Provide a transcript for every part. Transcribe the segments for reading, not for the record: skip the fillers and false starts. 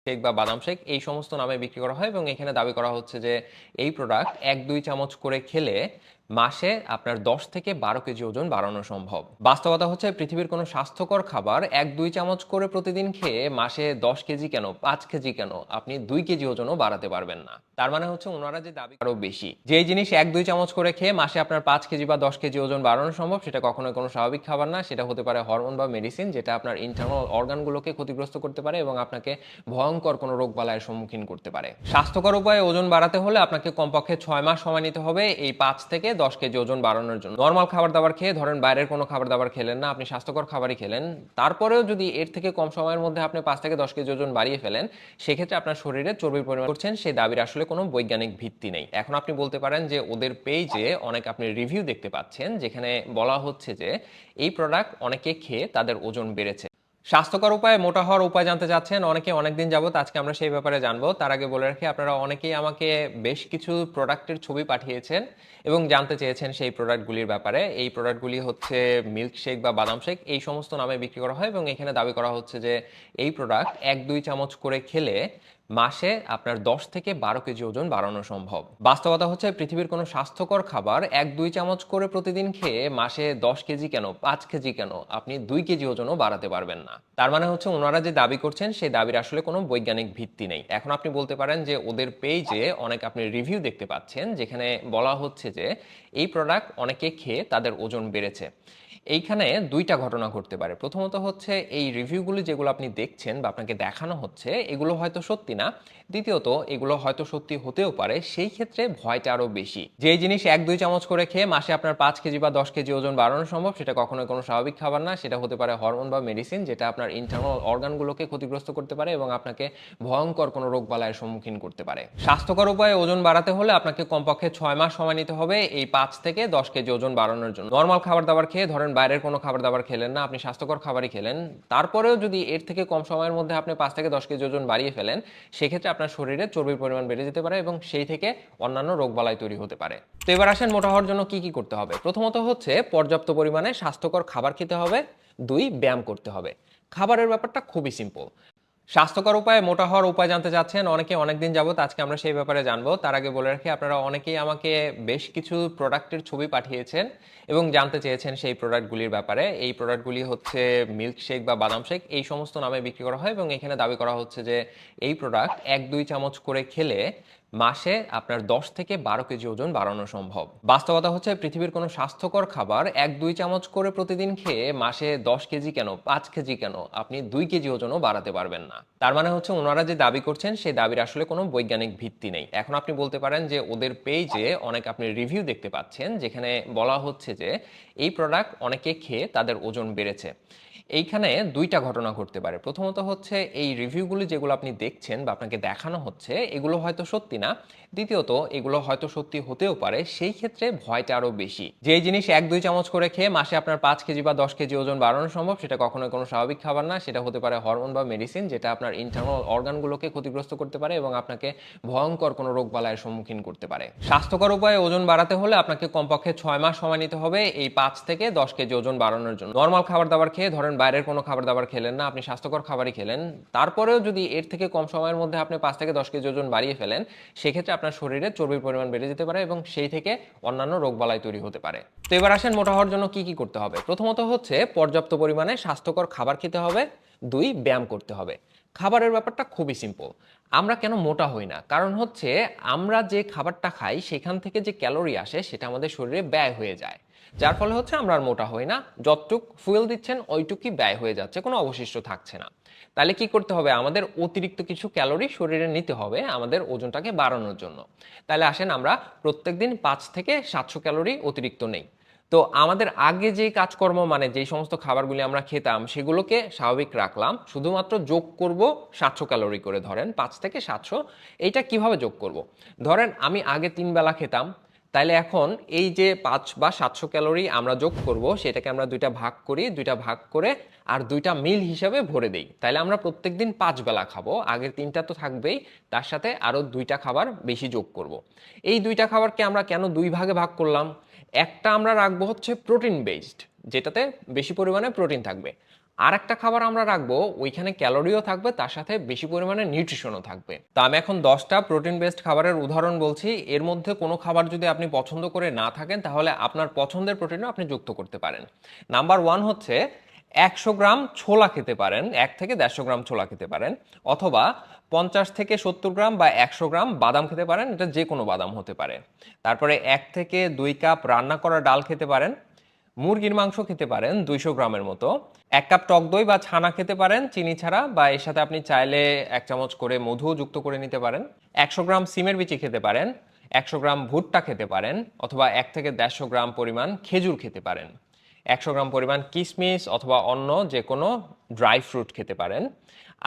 Shake বা বাদাম shake এই সমস্ত নামে বিক্রি করা হয় এবং এখানে দাবি করা হচ্ছে যে এই প্রোডাক্ট 1-2 চামচ করে খেলে মাসে আপনার 10 থেকে 12 কেজি ওজন বাড়ানো সম্ভব। বাস্তবতা হচ্ছে পৃথিবীর কোনো স্বাস্থ্যকর খাবার 1-2 চামচ করে প্রতিদিন খেয়ে মাসে 10 কেজি কেন 5 কেজি কেন আপনি 2 কেজি ওজনও বাড়াতে পারবেন না। তার মানে হচ্ছে ওনারা যে দাবি আরো বেশি যেই জিনিস 1-2 চামচ করে খেয়ে মাসে আপনার 5 কেজি বা 10 কেজি ওজন বাড়ানো সম্ভব সেটা কখনোই কোনো স্বাভাবিক খাবার না, সেটা হতে পারে হরমোন বা মেডিসিন যেটা আপনার ইন্টারনাল অর্গানগুলোকে ক্ষতিগ্রস্ত করতে পারে এবং আপনাকে ভয়ঙ্কর কোনো রোগবালাইয়ের সম্মুখীন করতে পারে। স্বাস্থ্যকর উপায়ে ওজন বাড়াতে হলে আপনাকে কমপক্ষে 6 মাস সময় নিতে হবে এই 5 থেকে 10 কেজি ওজন বাড়ানোর জন্য। নরমাল খাবার দাবার খেয়ে ধরেন বাইরের কোনো খাবার দাবার খেলেন না, আপনি স্বাস্থ্যকর খাবারই খেলেন, তারপরেও যদি এর থেকে কম সময়ের মধ্যে আপনি 5 থেকে 10 কেজি ওজন বাড়িয়ে ফেলেন সেক্ষেত্রে আপনার শরীরে চর্বির পরিমাণ করছেন সেই দাবির আসলে কোনো বৈজ্ঞানিক ভিত্তি নেই। এখন আপনি বলতে পারেন যে ওদের পেজে অনেক আপনি রিভিউ দেখতে পাচ্ছেন যেখানে বলা হচ্ছে যে এই প্রোডাক্ট অনেকে খেয়ে তাদের ওজন বেড়েছে। স্বাস্থ্যকর উপায়ে মোটা হওয়ার উপায় জানতে চাচ্ছেন অনেকে অনেকদিন যাবত, আজকে আমরা সেই ব্যাপারে জানবো। তার আগে বলে রাখি আপনারা অনেকেই আমাকে বেশ কিছু প্রোডাক্টের ছবি পাঠিয়েছেন এবং জানতে চেয়েছেন সেই প্রোডাক্টগুলির ব্যাপারে। এই প্রোডাক্টগুলি হচ্ছে মিল্ক শেক বা বাদাম শেক এই সমস্ত নামে বিক্রি করা হয় এবং এখানে দাবি করা হচ্ছে যে এই প্রোডাক্ট 1-2 চামচ করে খেলে মাসে আপনার 10 থেকে 12 কেজি ওজন বাড়ানো সম্ভব। বাস্তবতা হচ্ছে পৃথিবীর কোনো স্বাস্থ্যকর খাবার 1-2 চামচ করে প্রতিদিন খেয়ে মাসে 10 কেজি কেন 5 কেজি কেন আপনি 2 কেজি ওজনও বাড়াতে পারবেন না। তার মানে হচ্ছে ওনারা যে দাবি করছেন সেই দাবির আসলে কোনো বৈজ্ঞানিক ভিত্তি নেই। এখন আপনি বলতে পারেন যে ওদের পেজে অনেক আপনি রিভিউ দেখতে পাচ্ছেন যেখানে বলা হচ্ছে যে এই প্রোডাক্ট অনেকে খেয়ে তাদের ওজন বেড়েছে। এইখানে দুইটা ঘটনা ঘটতে পারে। প্রথমত হচ্ছে এই রিভিউগুলি যেগুলো আপনি দেখছেন বা আপনাকে দেখানো হচ্ছে এগুলো হয়তো সত্যি না। দ্বিতীয়ত এগুলো হয়তো সত্যি হতেও পারে, সেই ক্ষেত্রে ভয়টা আরো বেশি। যেই জিনিস 1-2 চামচ করে খেয়ে মাসে আপনার 5 কেজি বা 10 কেজি ওজন বাড়ানো সম্ভব সেটা কখনোই কোনো স্বাভাবিক খাবার না, সেটা হতে পারে হরমোন বা মেডিসিন যেটা আপনার ইন্টারনাল অর্গানগুলোকে ক্ষতিগ্রস্ত করতে পারে এবং আপনাকে ভয়ঙ্কর কোনো রোগবালাইয়ের সম্মুখীন করতে পারে। স্বাস্থ্যকর উপায়ে ওজন বাড়াতে হলে আপনাকে কমপক্ষে 6 মাস সময় নিতে হবে এই 5 থেকে 10 কেজি ওজন বাড়ানোর জন্য। নরমাল খাবার দাবার খেয়ে ধরেন বাইরের কোনো খাবার দাবার খেলেন না, আপনি স্বাস্থ্যকর খাবারই খেলেন, তারপরেও যদি এর থেকে কম সময়ের মধ্যে আপনি 5 থেকে 10 কেজি ওজন বাড়িয়ে ফেলেন সেক্ষেত্রে আপনার শরীরে চর্বির পরিমাণ বেড়ে যেতে পারে এবং সেই থেকে অন্যান্য রোগবালাই তৈরি হতে পারে। তো এবার আসেন মোটা হওয়ার জন্য কি কি করতে হবে। প্রথমত হচ্ছে পর্যাপ্ত পরিমাণে স্বাস্থ্যকর খাবার খেতে হবে, 2 ব্যায়াম করতে হবে। খাবারের ব্যাপারটা খুবই সিম্পল। স্বাস্থ্যকর উপায়ে মোটা হওয়ার উপায় জানতে চাচ্ছেন অনেকে অনেকদিন যাবত, আজকে আমরা সেই ব্যাপারে জানবো। তার আগে বলে রাখি আপনারা অনেকেই আমাকে বেশ কিছু প্রোডাক্টের ছবি পাঠিয়েছেন এবং জানতে চেয়েছেন সেই প্রোডাক্টগুলির ব্যাপারে। এই প্রোডাক্টগুলি হচ্ছে মিল্ক শেক বা বাদাম শেক এই সমস্ত নামে বিক্রি করা হয় এবং এখানে দাবি করা হচ্ছে যে এই প্রোডাক্ট 1-2 চামচ করে খেলে মাসে আপনার 10 থেকে 12 কেজি ওজন বাড়ানো সম্ভব। বাস্তবতা হচ্ছে পৃথিবীর কোনো স্বাস্থ্যকর খাবার 1-2 চামচ করে প্রতিদিন খেয়ে মাসে 10 কেজি কেন 5 কেজি কেন আপনি 2 কেজি ওজনও বাড়াতে পারবেন না। তার মানে হচ্ছে ওনারা যে দাবি করছেন সেই দাবির আসলে কোনো বৈজ্ঞানিক ভিত্তি নেই। এখন আপনি বলতে পারেন যে ওদের পেজে অনেক আপনি রিভিউ দেখতে পাচ্ছেন যেখানে বলা হচ্ছে যে এই প্রোডাক্ট অনেকে খেয়ে তাদের ওজন বেড়েছে। এইখানে দুইটা ঘটনা ঘটতে পারে। প্রথমত হচ্ছে এই রিভিউগুলি যেগুলো আপনি দেখছেন বা আপনাকে দেখানো হচ্ছে এগুলো হয়তো সত্যি না। দ্বিতীয়ত এগুলো হয়তো সত্যি হতেও পারে, সেই ক্ষেত্রে ভয়টা আরো বেশি। যেই জিনিস 1-2 চামচ করে খেয়ে মাসে আপনার 5 কেজি বা 10 কেজি ওজন বাড়ানো সম্ভব সেটা কখনোই কোনো স্বাভাবিক খাবার না, সেটা হতে পারে হরমোন বা মেডিসিন যেটা আপনার ইন্টারনাল অর্গানগুলোকে ক্ষতিগ্রস্ত করতে পারে এবং আপনাকে ভয়ঙ্কর কোনো রোগবালাইয়ের সম্মুখীন করতে পারে। স্বাস্থ্যকর উপায়ে ওজন বাড়াতে হলে আপনাকে কমপক্ষে 6 মাস সময় নিতে হবে এই 5 থেকে 10 কেজি ওজন বাড়ানোর জন্য। নরমাল খাবার দাবার খেয়ে ধরেন বাইরের কোনো খাবার দাবার খেলেন না, আপনি স্বাস্থ্যকর খাবারই খেলেন, তারপরেও যদি এর থেকে কম সময়ের মধ্যে আপনি 5 থেকে 10 কেজি ওজন বাড়িয়ে ফেলেন সেক্ষেত্রে আপনার শরীরে চর্বির পরিমাণ বেড়ে যেতে পারে এবং সেই থেকে অন্যান্য রোগবালাই তৈরি হতে পারে। তো এবার আসেন মোটা হওয়ার জন্য কি কি করতে হবে। প্রথমত হচ্ছে পর্যাপ্ত পরিমাণে স্বাস্থ্যকর খাবার খেতে হবে, 2 ব্যায়াম করতে হবে। খাবারের ব্যাপারটা খুবই সিম্পল। আমরা কেন মোটা হই না, কারণ হচ্ছে আমরা যে খাবারটা খাই সেখান থেকে যে ক্যালোরি আসে সেটা আমাদের শরীরে ব্যয় হয়ে যায়, যার ফলে হচ্ছে আমরা আর মোটা হই না। যতটুক ফুয়েল দিচ্ছেন ওইটুকুই ব্যয় হয়ে যাচ্ছে, কোনো অবশিষ্ট থাকছে না। তাহলে কি করতে হবে, আমাদের অতিরিক্ত কিছু ক্যালোরি শরীরে নিতে হবে আমাদের ওজনটাকে বাড়ানোর জন্য। তাহলে আসেন আমরা প্রত্যেকদিন 5 থেকে 700 ক্যালোরি অতিরিক্ত নেই। তো আমাদের আগে যে কাজকর্ম মানে যেই সমস্ত খাবারগুলি আমরা খেতাম সেগুলোকে স্বাভাবিক রাখলাম, শুধুমাত্র যোগ করব 700 ক্যালোরি করে, ধরেন 5 থেকে 700। এইটা কিভাবে যোগ করব, ধরেন আমি আগে 3 বেলা খেতাম, তাইলে এখন এই যে 5 বা 700 ক্যালোরি আমরা যোগ করব সেটাকে আমরা দুইটা ভাগ করি, দুইটা ভাগ করে আর দুইটা মিল হিসাবে ভরে দেই। তাইলে আমরা প্রত্যেকদিন 5 বেলা খাবো, আগের 3টা তো থাকবেই, তার সাথে আরো 2টা খাবার বেশি যোগ করব। এই 2টা খাবারকে আমরা কেন 2 ভাগে ভাগ করলাম, একটা আমরা রাখবো হচ্ছে প্রোটিন বেসড, যেটাতে বেশি পরিমাণে প্রোটিন থাকবে, আর একটা খাবার আমরা রাখবো, ওইখানে ক্যালোরিও থাকবে, তার সাথে বেশি পরিমাণে নিউট্রিশনও থাকবে। তো আমি এখন 10টা প্রোটিন বেসড খাবারের উদাহরণ বলছি। এর মধ্যে কোনো খাবার যদি আপনি পছন্দ করে না থাকেন, তাহলে আপনার পছন্দের প্রোটিনও আপনি যুক্ত করতে পারেন। নাম্বার 1 হচ্ছে 100 গ্রাম ছোলা খেতে পারেন, 1 থেকে 150 গ্রাম ছোলা খেতে পারেন, অথবা 50 থেকে 70 গ্রাম বা 100 গ্রাম বাদাম খেতে পারেন, এটা যে কোনো বাদাম হতে পারে। তারপরে 1 থেকে 2 কাপ রান্না করা ডাল খেতে পারেন, মুরগির মাংস খেতে পারেন 200 গ্রামের মতো, 1 কাপ টক দই বা ছানা খেতে পারেন চিনি ছাড়া, বা এর সাথে আপনি চাইলে 1 চামচ করে মধুও যুক্ত করে নিতে পারেন, 100 গ্রাম সিমের বিচি খেতে পারেন, 100 গ্রাম ভুট্টা খেতে পারেন, অথবা 1 থেকে 150 গ্রাম পরিমাণ খেজুর খেতে পারেন, 100 গ্রাম পরিমাণ কিশমিশ অথবা অন্য যে কোনো ড্রাই ফ্রুট খেতে পারেন।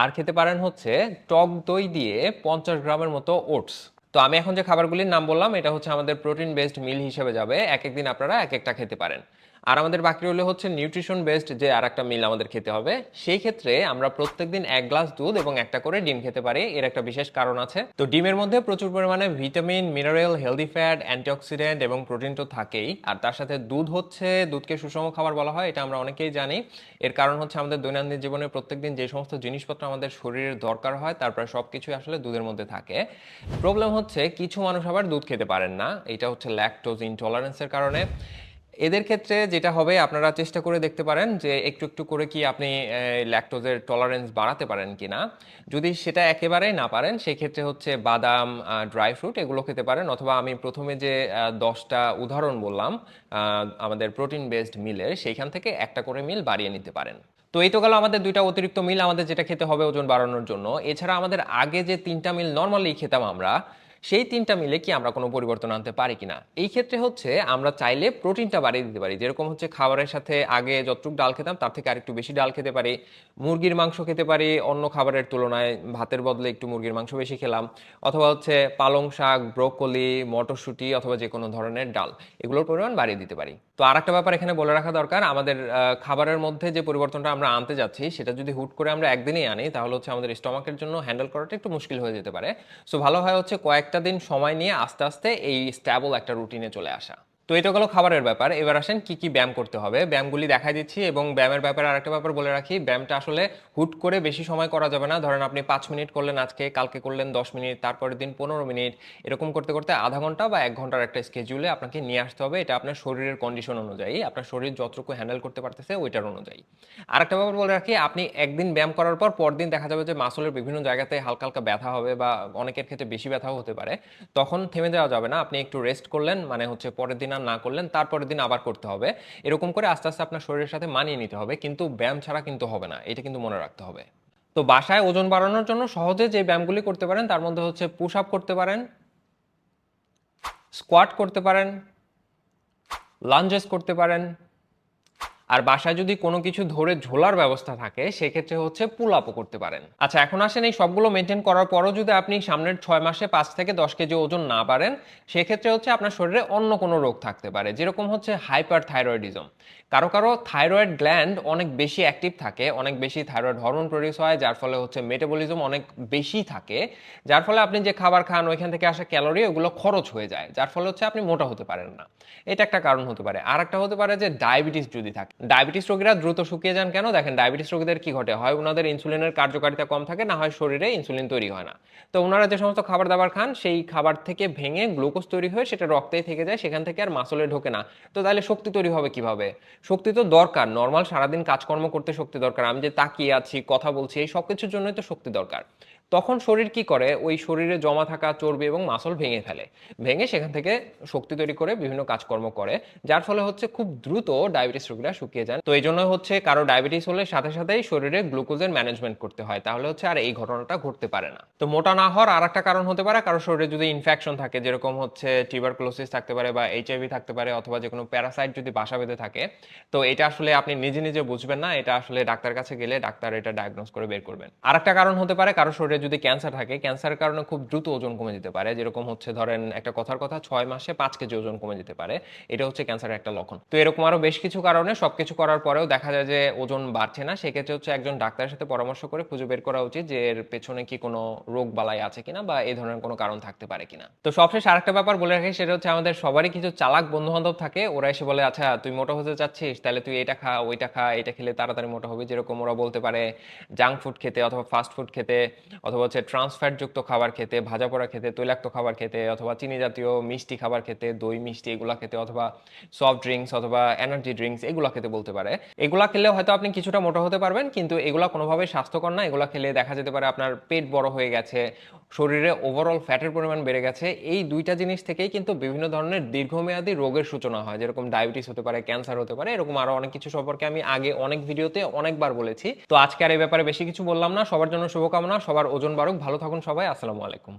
আর খেতে পারেন হচ্ছে টক দই দিয়ে 50 গ্রামের মতো ওটস। তো আমি এখন যে খাবারগুলির নাম বললাম, এটা হচ্ছে আমাদের প্রোটিন বেসড মিল হিসেবে যাবে, এক এক দিন আপনারা এক একটা খেতে পারেন। আর আমাদের বাকি রইলে হচ্ছে নিউট্রিশন বেসড যে আর একটা মিল আমাদের খেতে হবে। সেই ক্ষেত্রে আমরা প্রত্যেকদিন 1 গ্লাস দুধ এবং একটা করে ডিম খেতে পারি। এর একটা বিশেষ কারণ আছে। তো ডিমের মধ্যে প্রচুর পরিমাণে vitamin, mineral, healthy fat, antioxidant এবং প্রোটিন তো থাকেই। আর তার সাথে দুধ হচ্ছে, দুধকে সুষম খাবার বলা হয়, এটা আমরা অনেকেই জানি। এর কারণ হচ্ছে আমাদের দৈনন্দিন জীবনে প্রত্যেকদিন যে সমস্ত জিনিসপত্র আমাদের শরীরের দরকার হয়, তারপরে সবকিছুই আসলে দুধের মধ্যে থাকে। প্রবলেম হচ্ছে কিছু মানুষ আবার দুধ খেতে পারেন না, এটা হচ্ছে ল্যাকটোজ ইনটলারেন্সের কারণে। এদের ক্ষেত্রে যেটা হবে, আপনারা চেষ্টা করে দেখতে পারেন যে একটু একটু করে কি আপনি ল্যাকটোজের টলারেন্স বাড়াতে পারেন কিনা। যদি সেটা একেবারেই না পারেন, সেই ক্ষেত্রে হচ্ছে বাদাম, ড্রাই ফ্রুট এগুলো খেতে পারেন, অথবা আমি প্রথমে যে 10টা উদাহরণ বললাম আমাদের প্রোটিন বেসড মিলের, সেইখান থেকে একটা করে মিল বাড়িয়ে নিতে পারেন। তো এই তো গেল আমাদের 2টা অতিরিক্ত মিল আমাদের যেটা খেতে হবে ওজন বাড়ানোর জন্য। এছাড়া আমাদের আগে যে 3টা মিল নর্মালি খেতাম আমরা, সেই 3টা মিলে কি আমরা কোনো পরিবর্তন আনতে পারি কিনা। এই ক্ষেত্রে হচ্ছে আমরা চাইলে প্রোটিনটা বাড়িয়ে দিতে পারি। যেরকম হচ্ছে খাবারের সাথে আগে যতটুকু ডাল খেতাম তার থেকে আরেকটু বেশি ডাল খেতে পারি, মুরগির মাংস খেতে পারি অন্য খাবারের তুলনায়, ভাতের বদলে একটু মুরগির মাংস বেশি খেলাম, অথবা হচ্ছে পালং শাক, ব্রোকলি, মটরশুঁটি অথবা যে কোনো ধরনের ডাল, এগুলোর পরিমাণ বাড়িয়ে দিতে পারি। তো আর একটা ব্যাপার এখানে বলে রাখা দরকার, আমাদের খাবারের মধ্যে যে পরিবর্তনটা আমরা আনতে যাচ্ছি, সেটা যদি হুট করে আমরা একদিনেই আনি, তাহলে হচ্ছে আমাদের স্টমাকের জন্য হ্যান্ডেল করাটা একটু মুশকিল হয়ে যেতে পারে। সো ভালো হয় হচ্ছে কয়েকটা দিন সময় নিয়ে আস্তে আস্তে এই স্ট্যাবল একটা রুটিনে চলে আসা। তো এটা গেল খাবারের ব্যাপার। এবার আসেন কি কি ব্যায়াম করতে হবে, ব্যায়ামগুলি দেখাই দিচ্ছি। এবং ব্যায়ামের ব্যাপারে আরেকটা ব্যাপার বলে রাখি, ব্যায়ামটা আসলে হুট করে বেশি সময় করা যাবে না। ধরেন আপনি 5 মিনিট করলেন আজকে, কালকে করলেন 10 মিনিট, তারপরের দিন 15 মিনিট, এরকম করতে করতে আধা ঘন্টা বা 1 ঘন্টার একটা স্কেডিউলে আপনাকে নিয়ে আসতে হবে। এটা আপনার শরীরের কন্ডিশন অনুযায়ী, আপনার শরীর যতটুকু হ্যান্ডেল করতে পারতেছে ওইটার অনুযায়ী। আরেকটা ব্যাপার বলে রাখি, আপনি একদিন ব্যায়াম করার পর পরদিন দেখা যাবে যে মাসলের বিভিন্ন জায়গাতে হালকা হালকা ব্যথা হবে, বা অনেকের ক্ষেত্রে বেশি ব্যথাও হতে পারে। তখন থেমে যাওয়া যাবে না, আপনি একটু রেস্ট করলেন, মানে হচ্ছে পরের দিন আর না করলেন, তারপরের দিন আবার করতে হবে। এরকম করে আস্তে আস্তে আপনার শরীরের সাথে মানিয়ে নিতে হবে, কিন্তু ব্যায়াম ছাড়া কিন্তু হবে না, এটা কিন্তু মনে রাখতে হবে। তো বাসায় ওজন বাড়ানোর জন্য সহজে যে ব্যায়ামগুলি করতে পারেন, তার মধ্যে হচ্ছে পুশ আপ করতে পারেন, স্কোয়াট করতে পারেন, লাঞ্জেস করতে পারেন, আর বাসায় যদি কোনো কিছু ধরে ঝোলার ব্যবস্থা থাকে, সেক্ষেত্রে হচ্ছে পুল আপও করতে পারেন। আচ্ছা, এখন আসেন এই সবগুলো মেনটেন করার পরও যদি আপনি সামনের 6 মাসে 5 থেকে 10 কেজি ওজন না পারেন, সেক্ষেত্রে হচ্ছে আপনার শরীরে অন্য কোনো রোগ থাকতে পারে, যেরকম হচ্ছে হাইপার থাইরয়েডিজম। কারো কারো থাইরয়েড গ্ল্যান্ড অনেক বেশি অ্যাক্টিভ থাকে, অনেক বেশি থাইরয়েড হরমোন প্রডিউস হয়, যার ফলে হচ্ছে মেটাবলিজম অনেক বেশি থাকে, যার ফলে আপনি যে খাবার খান ওইখান থেকে আসা ক্যালোরি ওগুলো খরচ হয়ে যায়, যার ফলে হচ্ছে আপনি মোটা হতে পারেন না। এটা একটা কারণ হতে পারে। আর একটা হতে পারে যে ডায়াবেটিস যদি থাকে। ডায়াবেটিস রোগীরা দ্রুত শুকিয়ে যান কেন? দেখেন, ডায়াবেটিস রোগীদের কি ঘটে, হয় ওনাদের ইনসুলিনের কার্যকারিতা কম থাকে, না হয় শরীরে ইনসুলিন তৈরি হয় না। তো ওনারা যে সমস্ত খাবার দাবার খান, সেই খাবার থেকে ভেঙে গ্লুকোজ তৈরি হয়ে সেটা রক্তেই থেকে যায়, সেখান থেকে আর মাসলে ঢোকে না। তো তাহলে শক্তি তৈরি হবে কিভাবে? শক্তি তো দরকার, নর্মাল সারাদিন কাজকর্ম করতে শক্তি দরকার, আমি যে তাকিয়ে আছি কথা বলছি এই সব কিছুর জন্যই তো শক্তি দরকার। তখন শরীর কি করে, ওই শরীরে জমা থাকা চর্বি এবং মাসল ভেঙে ফেলে, ভেঙে সেখান থেকে শক্তি তৈরি করে বিভিন্ন কাজকর্ম করে, যার ফলে হচ্ছে খুব দ্রুত ডায়াবেটিস রোগীরা শুকিয়ে যান। তো এই জন্য হচ্ছে কারো ডায়াবেটিস হলে সাথে সাথেই শরীরে গ্লুকোজের ম্যানেজমেন্ট করতে হয়, তাহলে হচ্ছে আর এই ঘটনাটা ঘটতে পারে না। তো মোটা না হওয়ার আর একটা কারণ হতে পারে, কারো শরীরে যদি ইনফেকশন থাকে, যেরকম হচ্ছে টিউবারকুলোসিস থাকতে পারে, বা এইচআইভি থাকতে পারে, অথবা যে কোনো প্যারাসাইট যদি বাসা বেঁধে থাকে। তো এটা আসলে আপনি নিজে নিজে বুঝবেন না, এটা আসলে ডাক্তার কাছে গেলে ডাক্তার এটা ডায়াগনোস করে বের করবেন। আর একটা কারণ হতে পারে, কারো শরীরে শরীরে যদি ক্যান্সার থাকে, ক্যান্সারের কারণে খুব দ্রুত ওজন কমে যেতে পারে। যেরকম হচ্ছে ধরেন একটা কথার কথা 6 মাসে 5 কেজি ওজন কমে যেতে পারে। এটা হচ্ছে ক্যান্সারের একটা লক্ষণ। তো এরকম আরো বেশ কিছু কারণে সবকিছু করার পরেও দেখা যায় যে ওজন বাড়ছে না। সেক্ষেত্রে হচ্ছে একজন ডাক্তারের সাথে পরামর্শ করে খুঁজে বের করা উচিত যে এর পেছনে কি কোনো রোগ বালাই আছে কিনা বা এই ধরনের কোনো কারণ থাকতে পারে কিনা। তো সবশেষে আরেকটা ব্যাপার বলে রাখি, সেটা হচ্ছে আমাদের সবারই কিছু চালাক বন্ধু বান্ধব থাকে। ওরা এসে বলে, আচ্ছা তুই মোটা হতে চাচ্ছিস, তাহলে তুই এটা খা, ওইটা খা, এটা খেলে তাড়াতাড়ি মোটা হবে। যেরকম ওরা বলতে পারে জাঙ্ক ফুড খেতে অথবা ফাস্ট ফুড খেতে, অথবা হচ্ছে ট্রান্সফ্যাট যুক্ত খাবার খেতে, ভাজা পোড়া খেতে, তৈলাক্ত খাবার খেতে, অথবা চিনি জাতীয় মিষ্টি খাবার খেতে, দই মিষ্টি এগুলা খেতে, অথবা সফট ড্রিঙ্কস অথবা এনার্জি ড্রিঙ্কস এগুলা খেতে বলতে পারে। এগুলা খেলে হয়তো আপনি কিছুটা মোটা হতে পারবেন, কিন্তু এগুলা কোনোভাবেই স্বাস্থ্যকর না। এগুলা খেলে দেখা যেতে পারে আপনার পেট বড় হয়ে গেছে, শরীরে ওভারঅল ফ্যাটের পরিমাণ বেড়ে গেছে। এই দুইটা জিনিস থেকেই কিন্তু বিভিন্ন ধরনের দীর্ঘমেয়াদী রোগের সূচনা হয়, যেরকম ডায়াবেটিস হতে পারে, ক্যান্সার হতে পারে, এরকম আরো অনেক কিছু সম্পর্কে আমি আগে অনেক ভিডিওতে অনেকবার বলেছি। তো আজকে আর এই ব্যাপারে বেশি কিছু বললাম না। সবার জন্য শুভকামনা, সবার ওজন বাড়ুক, ভালো থাকুন সবাই। আসসালামু আলাইকুম।